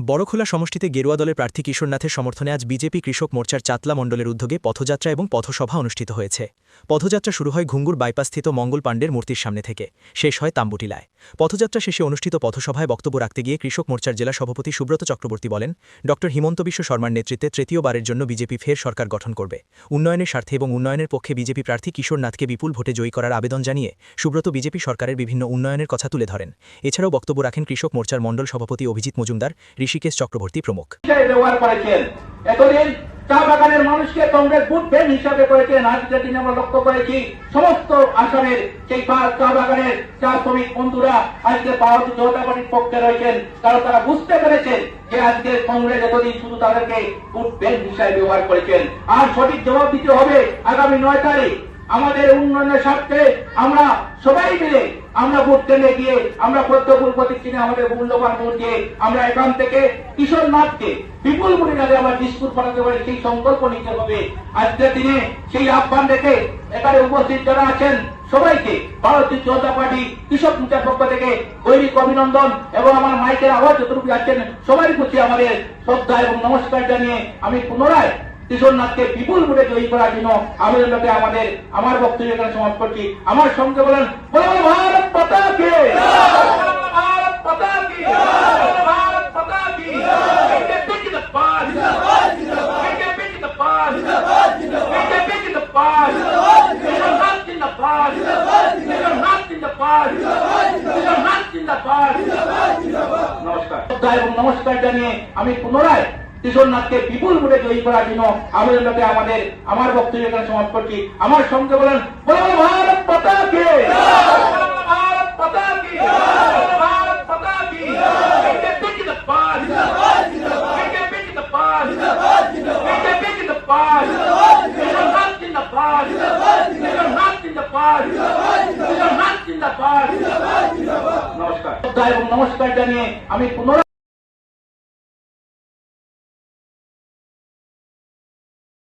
বড়খোলা সমষ্টিতে গেরুয়া দলের প্রার্থী কিশোরনাথের সমর্থনে আজ বিজেপি কৃষক মোর্চার চাতলা মণ্ডলের উদ্যোগে পথযাত্রা এবং পথসভা অনুষ্ঠিত হয়েছে। পথযাত্রা শুরু হয় ঘুঙ্গুর বাইপাসস্থিত মঙ্গল পাণ্ডের মূর্তির সামনে থেকে, শেষ হয় তাম্বুটিলায়। পথযাত্রা শেষে অনুষ্ঠিত পথসভায় বক্তব্য রাখতে গিয়ে কৃষক মোর্চার জেলা সভাপতি সুব্রত চক্রবর্তী বলেন, ড হিমন্ত বিশ্ব শর্মার নেতৃত্বে তৃতীয়বারের জন্য বিজেপি ফের সরকার গঠন করবে। উন্নয়নের স্বার্থে এবং উন্নয়নের পক্ষে বিজেপি প্রার্থী কিশোরনাথকে বিপুল ভোটে জয়ী করার আবেদন জানিয়ে সুব্রত বিজেপি সরকারের বিভিন্ন উন্নয়নের কথা তুলে ধরেন। এছাড়াও বক্তব্য রাখেন কৃষক মোর্চার মণ্ডল সভাপতি অভিজিৎ মজুমদার, ঋষিকেশ চক্রবর্তী প্রমুখ। এতদিন চা বাগানের মানুষকে কংগ্রেস ভোট ব্যাংক হিসাবে করেছেন। আজকের দিনে আমরা লক্ষ্য করেছি সমস্ত আসামের সেই চা বাগানের চা শ্রমিক বন্ধুরা আজকে ভারতীয় জনতা পার্টির পক্ষে রয়েছেন, কারণ তারা বুঝতে পেরেছেন যে আজকে কংগ্রেস এতদিন শুধু তাদেরকে ভোট ব্যাংক হিসাবে ব্যবহার করেছেন। আর সঠিক জবাব দিতে হবে আগামী 9 তারিখ। আমাদের উন্নয়নের স্বার্থে আমরা সবাই মিলে আমরা ভোট কেন্দ্রে গিয়ে আমরা পদ্মফুল প্রতীক চিনে আমাদের মূল্যবান ভোট দিয়ে আমরা এখান থেকে কিশোরনাথকে বিপুল পরিমাণে আমরা ডিসপুট পাঠাতে পারি, সেই সংকল্প নিতে হবে। আজকের দিনে সেই আহ্বান রেখে এখানে উপস্থিত যারা আছেন সবাইকে ভারতীয় জনতা পার্টি কৃষক মোর্চার পক্ষ থেকে গৈরিক অভিনন্দন এবং আমার মাইকের আওয়াজ যতটুকু যাচ্ছেন সবাই প্রতি আমাদের শ্রদ্ধা এবং নমস্কার জানিয়ে আমি পুনরায় কিশোরনাথকে বিপুল ভোটে জয়ী করার জন্য আবেদনটাকে আমার বক্তব্য এখানে সমাপ্ত করছি। আমার সঙ্গে বলেন ভারত মাতা কি, ভারত মাতা কি, ভারত মাতা কি। নমস্কার এবং নমস্কার জানিয়ে আমি পুনরায় কিশোরনাথকে বিপুল ভোটে জয়ী করার জন্য আবেদনটাকে আমার বক্তব্য এখানে সমাপ্ত করছি। আমার সঙ্গে বলেন ভারত মাতা কি, ভারত মাতা কি, ভারত মাতা কি। নমস্কার এবং নমস্কার জানিয়ে আমি পুনরায়